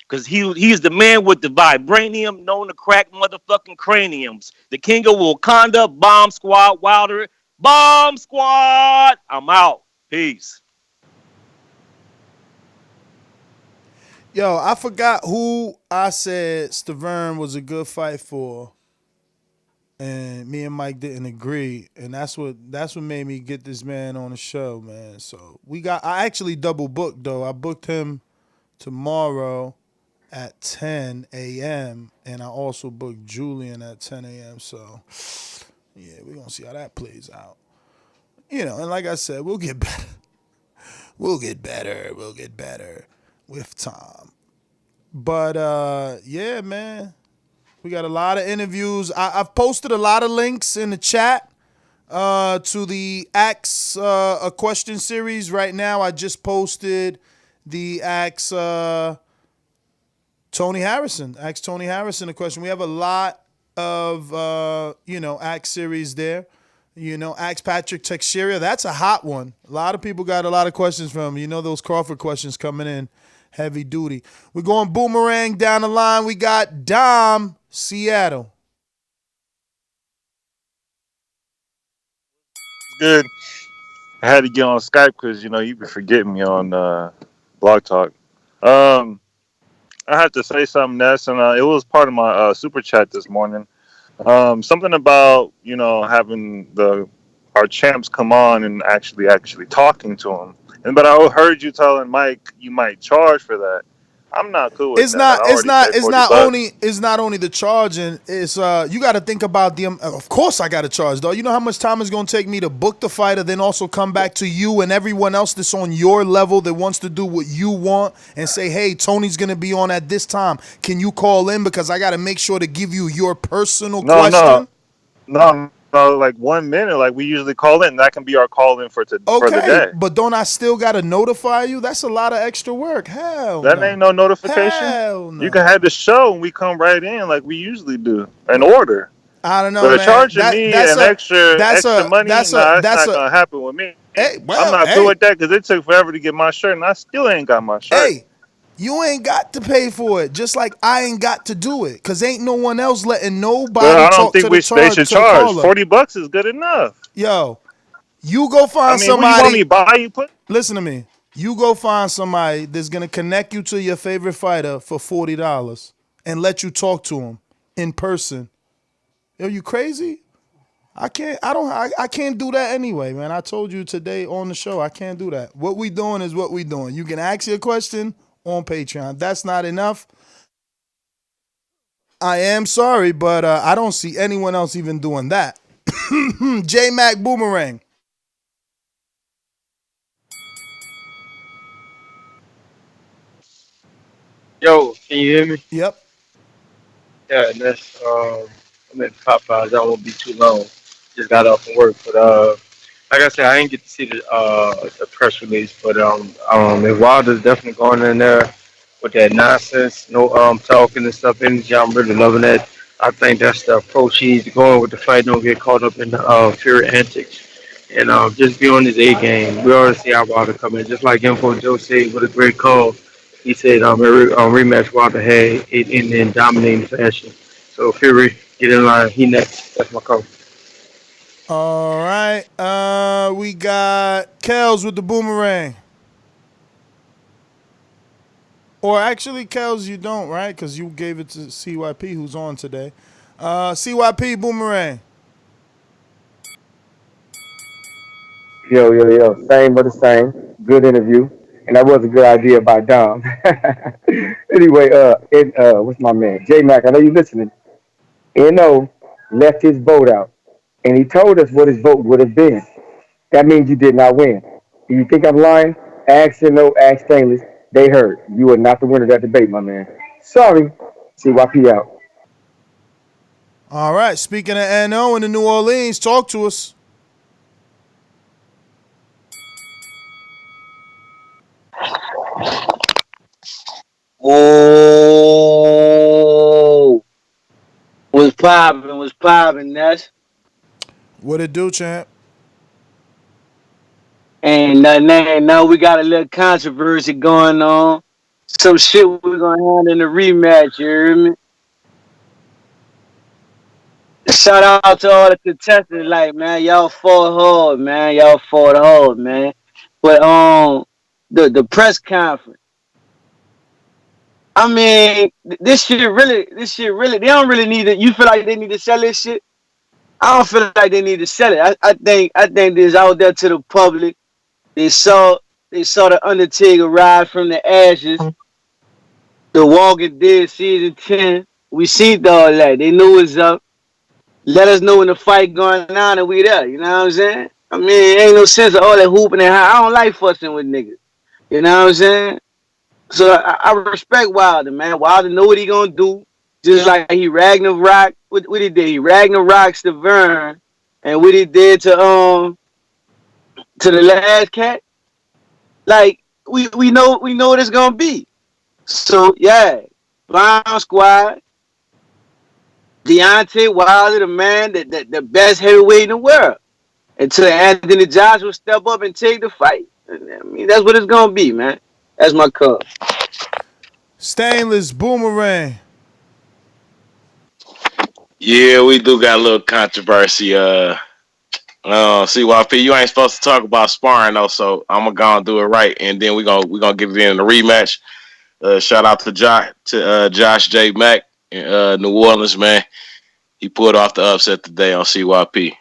Cause he's the man with the vibranium known to crack motherfucking craniums. The king of Wakanda, Bomb Squad, Wilder, Bomb Squad. I'm out. Peace. Yo, I forgot who I said Stavern was a good fight for. And me and Mike didn't agree. And that's what made me get this man on the show, man. So I actually double booked though. I booked him tomorrow at 10 a.m. and I also booked Julian at 10 a.m. So yeah, we're gonna see how that plays out. You know, and like I said, we'll get better. We'll get better with time. But yeah, man. We got a lot of interviews. I've posted a lot of links in the chat to the Ask a Question series. Right now, I just posted the Ask Tony Harrison. Ask Tony Harrison a question. We have a lot of, Ask series there. Ask Patrick Teixeira. That's a hot one. A lot of people got a lot of questions from him. You know those Crawford questions coming in heavy duty. We're going boomerang down the line. We got Dom, Seattle. Good. I had to get on Skype because, you be forgetting me on Blog Talk. I had to say something, Ness, and it was part of my super chat this morning. Something about, having our champs come on and actually talking to them. But I heard you telling Mike you might charge for that. I'm not cool with that. It's not only the charging. It's you got to think about the. Of course, I got to charge though. You know how much time it's gonna take me to book the fighter, then also come back to you and everyone else that's on your level that wants to do what you want and say, hey, Tony's gonna be on at this time. Can you call in because I got to make sure to give you your personal question. No, like 1 minute. Like we usually call in. That can be our call in for the day. Okay, but don't I still gotta notify you? That's a lot of extra work. Hell, that ain't no notification. Hell no. You can have the show and we come right in like we usually do in order. I don't know, but man. Charging me extra money, that's not gonna happen with me. I'm not cool with that because it took forever to get my shirt and I still ain't got my shirt. Hey, you ain't got to pay for it, just like I ain't got to do it, cause ain't no one else letting nobody talk to the they should charge. $40 is good enough. Yo, you go find somebody. What you want me to buy you? Listen to me. You go find somebody that's gonna connect you to your favorite fighter for $40 and let you talk to him in person. Are you crazy? I can't do that anyway, man. I told you today on the show, I can't do that. What we doing is what we doing. You can ask your question on Patreon. That's not enough. I am sorry, but I don't see anyone else even doing that. J-Mac Boomerang. Yo, can you hear me? Yep. Yeah, and that's I'm at Popeyes. I won't be too long. Just got off from work, but like I said, I didn't get to see the press release, but if Wilder's definitely going in there with that nonsense, no talking and stuff, energy, I'm really loving that. I think that's the approach he's going with the fight. Don't get caught up in the Fury antics, and just be on his A game. We already see how Wilder come in, just like Info Joe said with a great call. He said every rematch Wilder had it in dominating fashion. So Fury, get in line. He next. That's my call. All right. We got Kels with the boomerang. Or actually, Kels, you don't, right? Because you gave it to CYP, who's on today. CYP Boomerang. Yo. Same but the same. Good interview. And that was a good idea by Dom. Anyway, what's my man? J Mac, I know you listening. NO left his vote out. And he told us what his vote would have been. That means you did not win. Do you think I'm lying? Ask No, ask Stainless. They heard. You are not the winner of that debate, my man. Sorry. CYP out. All right. Speaking of NO in the New Orleans, talk to us. Oh, was popping, Ness. What it do, champ? Ain't nothing. No, we got a little controversy going on. Some shit we're gonna have in the rematch, you hear me? Shout out to all the contestants, like, man, y'all fought hard, man. Y'all fought hard, man. But the press conference. I mean, this shit really, they don't really need it. You feel like they need to sell this shit? I don't feel like they need to sell it. I think this out there to the public. They saw the Undertaker rise from the ashes. The Walking Dead season 10. We seen all that. They knew it's up. Let us know when the fight going on and we there. You know what I'm saying? I mean, it ain't no sense of all that hooping and how. I don't like fussing with niggas. You know what I'm saying? So I respect Wilder, man. Wilder know what he gonna do. Just like he Ragnarok. What he did? He Ragnarok Stavern, and what he did to the last cat. Like we know what it's gonna be. So yeah, Brown Squad, Deontay Wilder, the man, the best heavyweight in the world. Until Anthony Joshua step up and take the fight. I mean, that's what it's gonna be, man. That's my call. Stainless Boomerang. Yeah, we do got a little controversy. CYP, you ain't supposed to talk about sparring though, so I'm gonna go and do it right, and then we gonna get it in the rematch. Shout out to Josh J Mack in New Orleans, man. He pulled off the upset today on CYP.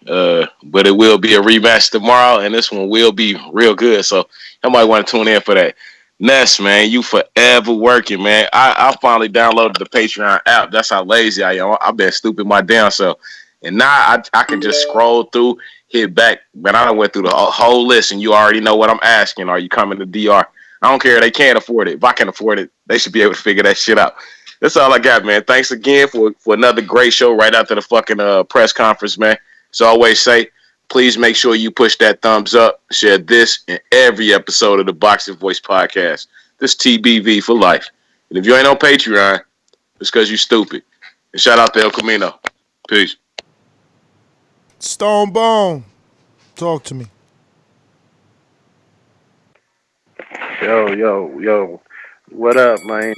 But it will be a rematch tomorrow, and this one will be real good. So I might want to tune in for that. Ness, man, you forever working, man. I finally downloaded the Patreon app. That's how lazy I am. I've been stupid my damn self. And now I can just scroll through, hit back. Man, I done went through the whole list, and you already know what I'm asking. Are you coming to DR? I don't care. They can't afford it. If I can afford it, they should be able to figure that shit out. That's all I got, man. Thanks again for another great show right after the fucking press conference, man. So I always say, please make sure you push that thumbs up, share this and every episode of the Boxing Voice podcast. This TBV for life. And if you ain't on Patreon, it's because you stupid. And shout out to El Camino. Peace. Stone Bone. Talk to me. Yo. What up, man?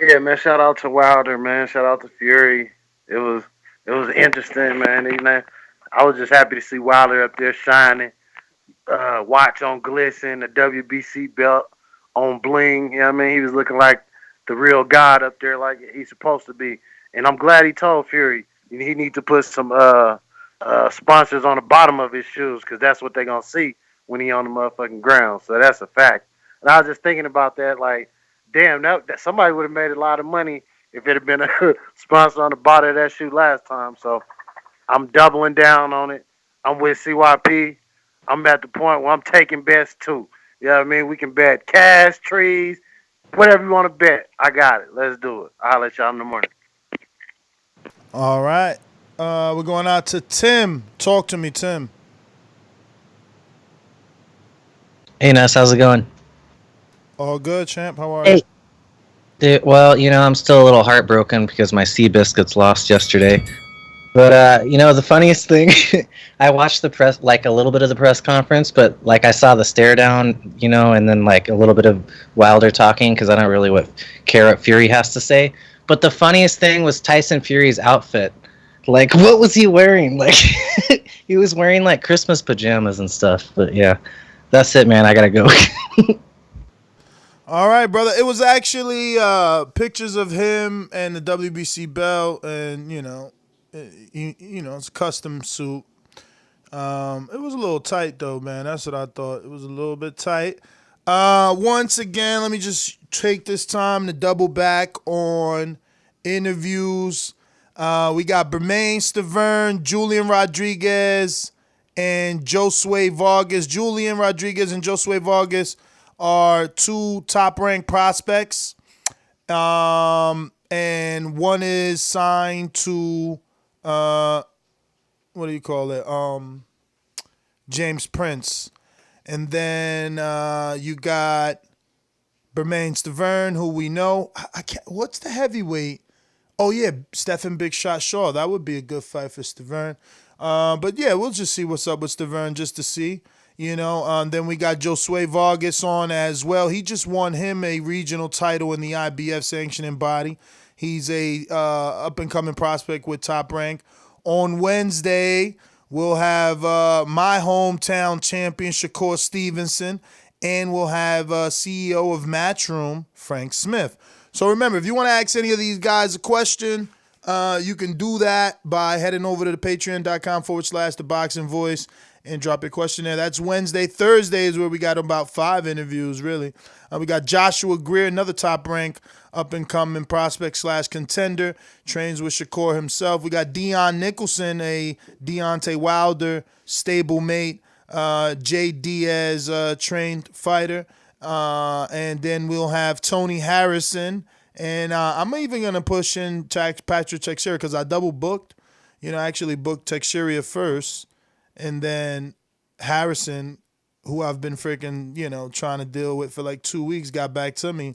Yeah, man. Shout out to Wilder, man. Shout out to Fury. It was interesting, man. You know, I was just happy to see Wilder up there shining. Watch on glisten, the WBC belt on bling. You know what I mean? He was looking like the real god up there, like he's supposed to be. And I'm glad he told Fury he need to put some sponsors on the bottom of his shoes, because that's what they're gonna see when he on the motherfucking ground. So that's a fact. And I was just thinking about that, like, damn, that somebody would have made a lot of money if it had been a sponsor on the bottom of that shoe last time. So I'm doubling down on it. I'm with CYP. I'm at the point where I'm taking bets too. You know what I mean? We can bet cash, trees, whatever you want to bet. I got it. Let's do it. I'll let y'all in the morning. All right. We're going out to Tim. Talk to me, Tim. Hey, Ness, how's it going? All good, champ. How are Hey. you? Dude, well, I'm still a little heartbroken because my sea biscuits lost yesterday. But, the funniest thing, I watched the press, like a little bit of the press conference, but like I saw the stare down, and then like a little bit of Wilder talking, because I don't really care what Fury has to say. But the funniest thing was Tyson Fury's outfit. Like, what was he wearing? Like, he was wearing like Christmas pajamas and stuff. But yeah, that's it, man. I gotta go. All right, brother. It was actually pictures of him and the WBC belt, and it's a custom suit. It was a little tight though, man. That's what I thought. It was a little bit tight. Once again, let me just take this time to double back on interviews. We got Bermain Stavern, Julian Rodriguez, and Josue Vargas. Julian Rodriguez and Josue Vargas are two top-ranked prospects. And one is signed to what do you call it? James Prince. And then you got Bermain Stavern, who we know. I can't. What's the heavyweight? Oh yeah, Stephen Big Shot Shaw. That would be a good fight for Stavern. But yeah, we'll just see what's up with Stavern just to see. Then we got Josue Vargas on as well. He just won him a regional title in the IBF sanctioning body. He's a up and coming prospect with Top Rank. On Wednesday, we'll have my hometown champion Shakur Stevenson, and we'll have CEO of Matchroom Frank Smith. So remember, if you want to ask any of these guys a question, you can do that by heading over to the patreon.com/theboxingvoice and drop your question there. That's Wednesday. Thursday is where we got about 5 interviews, really. We got Joshua Greer, another top rank up-and-coming prospect/contender, trains with Shakur himself. We got Dion Nicholson, a Deontay Wilder stablemate, Jay Diaz trained fighter. And then we'll have Tony Harrison. And I'm even going to push in Patrick Teixeira because I double booked. I actually booked Teixeira first. And then Harrison, who I've been freaking, trying to deal with for like 2 weeks, got back to me.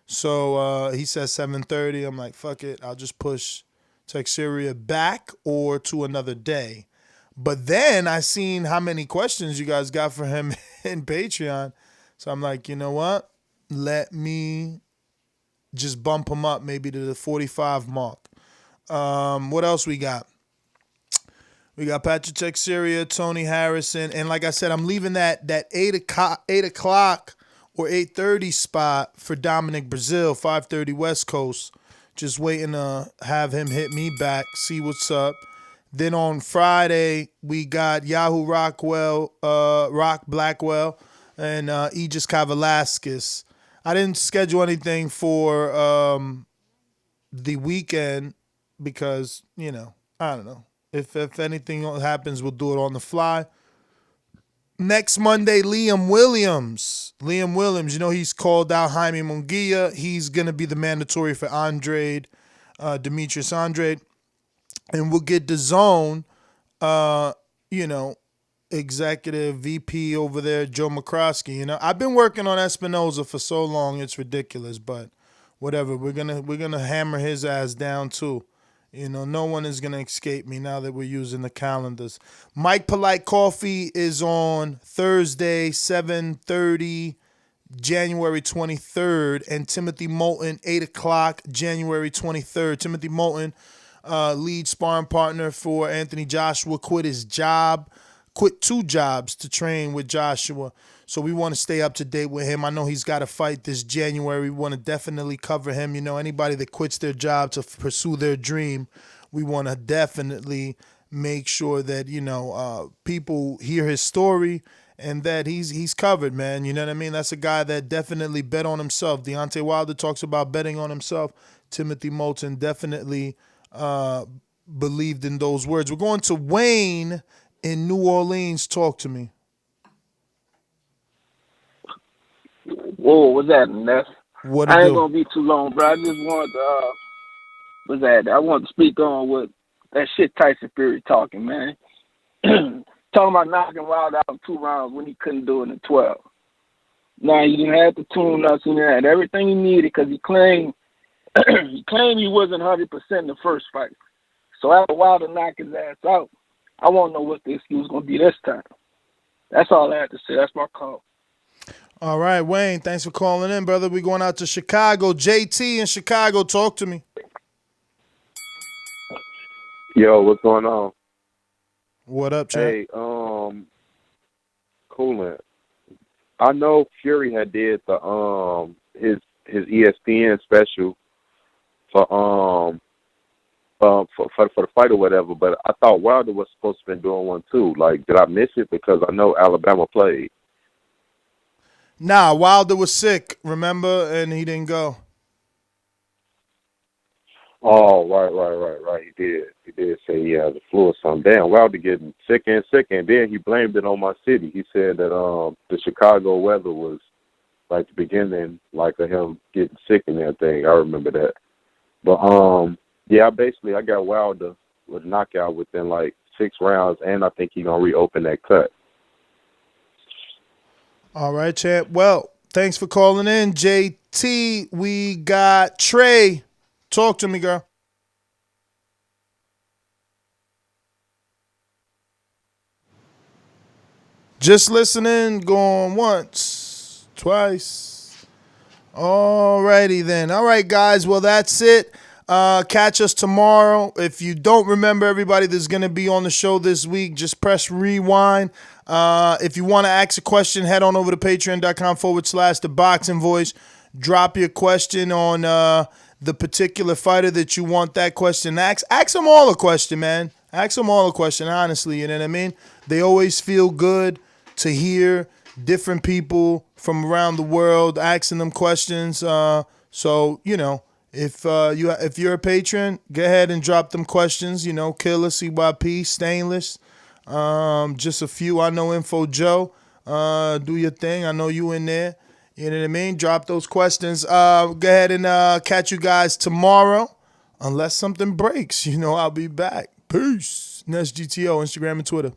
So he says 7:30. I'm like, fuck it. I'll just push Teixeira back or to another day. But then I seen how many questions you guys got for him in Patreon. So I'm like, you know what? Let me just bump him up maybe to the 45 mark. What else we got? We got Patrick Teixeira, Tony Harrison, and like I said, I'm leaving that 8 o'clock or 8:30 spot for Dominic Brazil, 5:30 West Coast. Just waiting to have him hit me back, see what's up. Then on Friday, we got Yahoo Rock Blackwell, and Aegis Kavalaskis. I didn't schedule anything for the weekend because, I don't know. If anything happens, we'll do it on the fly. Next Monday, Liam Williams. He's called out Jaime Munguia. He's going to be the mandatory for Demetrius Andrade. And we'll get DAZN, executive VP over there, Joe McCroskey. I've been working on Espinoza for so long, it's ridiculous, but whatever. We're gonna hammer his ass down too. No one is gonna escape me now that we're using the calendars. Mike Polite Coffee is on Thursday, 7:30, January 23rd, and Timothy Moulton, 8 o'clock, January 23rd. Timothy Moulton, lead sparring partner for Anthony Joshua, quit 2 jobs to train with Joshua. So we want to stay up to date with him. I know he's got a fight this January. We want to definitely cover him. Anybody that quits their job to pursue their dream, we want to definitely make sure that, people hear his story and that he's covered, man. You know what I mean? That's a guy that definitely bet on himself. Deontay Wilder talks about betting on himself. Timothy Moulton definitely believed in those words. We're going to Wayne in New Orleans. Talk to me. Whoa, what's that, Ness? What I ain't do? gonna be too long, bro. I just want I want to speak on what that shit Tyson Fury talking, man. Talking about knocking Wilder out in 2 rounds when he couldn't do it in 12. Now he didn't have the tune-ups, he had everything he needed because he claimed he wasn't 100% in the first fight. So after Wilder knocked his ass out, I want to know what the excuse going to be this time. That's all I have to say. That's my call. All right, Wayne, thanks for calling in, brother. We're going out to Chicago. JT in Chicago, talk to me. Yo, what's going on? What up, champ? Hey, coolant. I know Fury had did the his ESPN special for for the fight or whatever, but I thought Wilder was supposed to be doing one too. Like, did I miss it? Because I know Alabama played. Nah, Wilder was sick, remember, and he didn't go. Oh, right. He did say he had the flu or something. Damn, Wilder getting sicker and sicker, and then he blamed it on my city. He said that the Chicago weather was like the beginning, like of him getting sick and everything. I remember that. But yeah, I got Wilder with a knockout within like 6 rounds, and I think he's gonna reopen that cut. All right, champ. Well, thanks for calling in, JT. We got Trey. Talk to me, girl. Just listening, going once, twice. All righty then. All right, guys. Well, that's it. Catch us tomorrow. If you don't remember everybody that's going to be on the show this week, just press rewind. If you want to ask a question, head on over to patreon.com/theboxingvoice. Drop your question on the particular fighter that you want that question asked. Ask them all a question, man. Ask them all a question, honestly. You know what I mean? They always feel good to hear different people from around the world asking them questions. So, you know, if you're a patron, go ahead and drop them questions. You know, Killer, CYP, Stainless, just a few. I know Info Joe. Do your thing. I know you in there. You know what I mean? Drop those questions. Go ahead and catch you guys tomorrow. Unless something breaks, you know, I'll be back. Peace. Nest GTO, Instagram and Twitter.